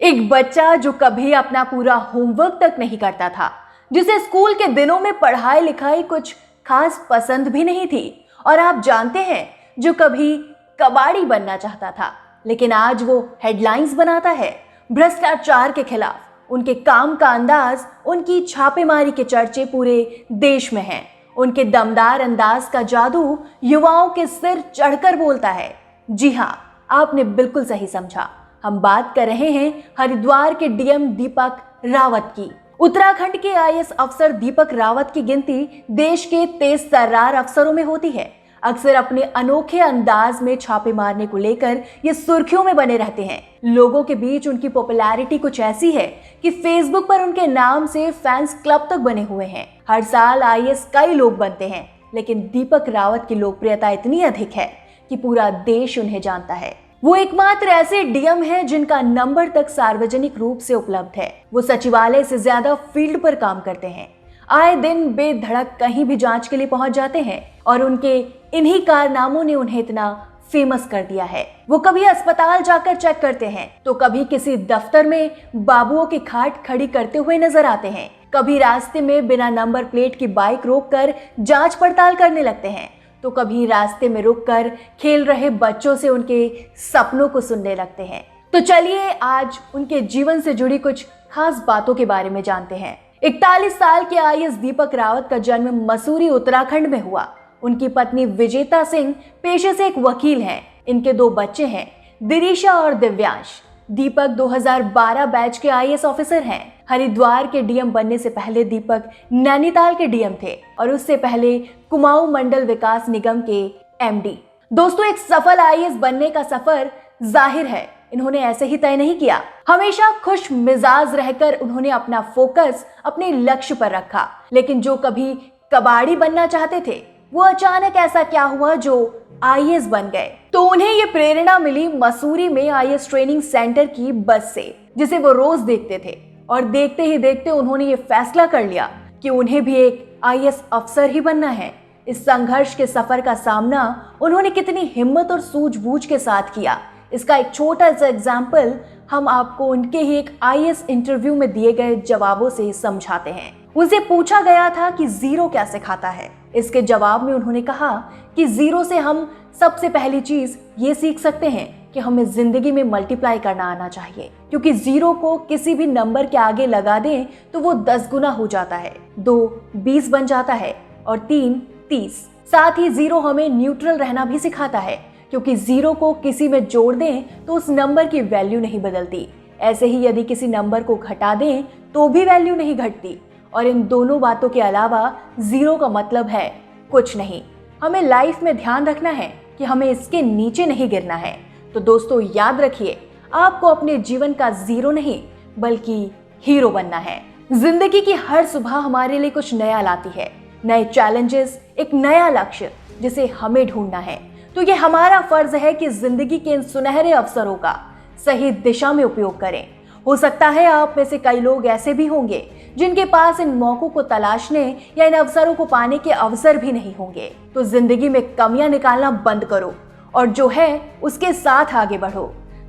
एक बच्चा जो कभी अपना पूरा होमवर्क तक नहीं करता था, जिसे स्कूल के दिनों में पढ़ाई लिखाई कुछ खास पसंद भी नहीं थी, और आप जानते हैं जो कभी कबाड़ी बनना चाहता था, लेकिन आज वो हेडलाइंस बनाता है भ्रष्टाचार के खिलाफ। उनके काम का अंदाज, उनकी छापेमारी के चर्चे पूरे देश में हैं। उनके दमदार अंदाज का जादू युवाओं के सिर चढ़कर बोलता है। जी हाँ, आपने बिल्कुल सही समझा। हम बात कर रहे हैं हरिद्वार के डीएम दीपक रावत की। उत्तराखंड के आईएएस अफसर दीपक रावत की गिनती देश के तेज तर्रार अफसरों में होती है। अक्सर अपने अनोखे अंदाज में छापे मारने को लेकर ये सुर्खियों में बने रहते हैं। लोगों के बीच उनकी पॉपुलैरिटी कुछ ऐसी है कि फेसबुक पर उनके नाम से फैंस क्लब तक बने हुए हैं। हर साल आईएएस कई लोग बनते हैं, लेकिन दीपक रावत की लोकप्रियता इतनी अधिक है कि पूरा देश उन्हें जानता है। वो एकमात्र ऐसे डीएम हैं जिनका नंबर तक सार्वजनिक रूप से उपलब्ध है। वो सचिवालय से ज्यादा फील्ड पर काम करते हैं। आए दिन बेधड़क कहीं भी जांच के लिए पहुंच जाते हैं, और उनके इन्हीं कारनामों ने उन्हें इतना फेमस कर दिया है। वो कभी अस्पताल जाकर चेक करते हैं, तो कभी किसी दफ्तर में बाबुओं की खाट खड़ी करते हुए नजर आते हैं। कभी रास्ते में बिना नंबर प्लेट की बाइक रोककर जांच पड़ताल करने लगते हैं, तो कभी रास्ते में रुककर खेल रहे बच्चों से उनके सपनों को सुनने लगते हैं। तो चलिए आज उनके जीवन से जुड़ी कुछ खास बातों के बारे में जानते हैं। 41 साल के आईएएस दीपक रावत का जन्म मसूरी उत्तराखंड में हुआ। उनकी पत्नी विजेता सिंह पेशे से एक वकील हैं। इनके 2 बच्चे हैं, दिरीशा और दिव्यांश। दीपक 2012 बैच के आईएएस ऑफिसर हैं। हरिद्वार के डीएम बनने से पहले दीपक नैनीताल के डीएम थे, और उससे पहले कुमाऊं मंडल विकास निगम के एमडी। दोस्तों, एक सफल आईएएस बनने का सफर जाहिर है इन्होंने ऐसे ही तय नहीं किया। हमेशा खुश मिजाज रहकर उन्होंने अपना फोकस अपने लक्ष्य पर रखा। लेकिन जो कभी कबाड़ी बनना चाहते थे, वो अचानक ऐसा क्या हुआ जो आईएएस बन गए। तो उन्हें ये प्रेरणा मिली मसूरी में आईएएस ट्रेनिंग सेंटर की बस से, जिसे वो रोज देखते थे। और देखते ही देखते उन्होंने ये फैसला कर लिया कि उन्हें भी एक आईएएस अफसर ही बनना है। इस संघर्ष के सफर का सामना उन्होंने कितनी हिम्मत और सूझबूझ के साथ किया, इसका एक छोटा सा एग्जाम्पल हम आपको उनके ही एक आईएएस इंटरव्यू में दिए गए जवाबों से समझाते हैं। उनसे पूछा गया था कि जीरो कैसे खाता है। इसके जवाब में उन्होंने कहा कि जीरो से हम सबसे पहली चीज ये सीख सकते हैं कि हमें जिंदगी में मल्टीप्लाई करना आना चाहिए, क्योंकि जीरो को किसी भी नंबर के आगे लगा दें तो वो 10 गुना हो जाता है, 2 20 बन जाता है, और 3 30। साथ ही जीरो हमें न्यूट्रल रहना भी सिखाता है, क्योंकि जीरो को किसी में जोड़ दें तो उस नंबर की वैल्यू नहीं बदलती। ऐसे ही यदि किसी नंबर को घटा दें तो भी वैल्यू नहीं घटती। और इन दोनों बातों के अलावा जीरो का मतलब है कुछ नहीं। हमें लाइफ में ध्यान रखना है कि हमें इसके नीचे नहीं गिरना है। तो दोस्तों, याद रखिए, आपको अपने जीवन का जीरो नहीं बल्कि हीरो बनना है। जिंदगी की हर सुबह हमारे लिए कुछ नया लाती है, नए चैलेंजेस, एक नया लक्ष्य जिसे हमें ढूंढना है। तो ये हमारा फर्ज है कि जिंदगी के इन सुनहरे अवसरों का सही दिशा में उपयोग करें। हो सकता है आप में से कई लोग ऐसे भी होंगे जिनके पास इन मौकों को तलाशने या इन अवसरों को पाने के अवसर भी नहीं होंगे। तो जिंदगी में कमियां निकालना बंद करो और जो है उसके साथ आगे बढ़ो।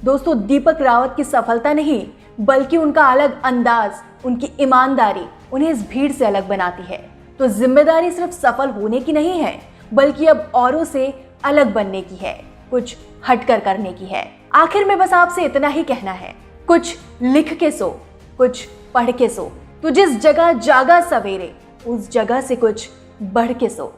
दोस्तों, दीपक रावत की सफलता नहीं बल्कि उनका अलग अंदाज, उनकी ईमानदारी उन्हें इस भीड़ से अलग बनाती है। तो जिम्मेदारी सिर्फ सफल होने की नहीं है, बल्कि अब औरों से अलग बनने की है, कुछ हटकर करने की है। आखिर में बस आपसे इतना ही कहना है, कुछ लिख के सो, कुछ पढ़ के सो। तो जिस जगह जागा सवेरे, उस जगह से कुछ बढ़ के सो।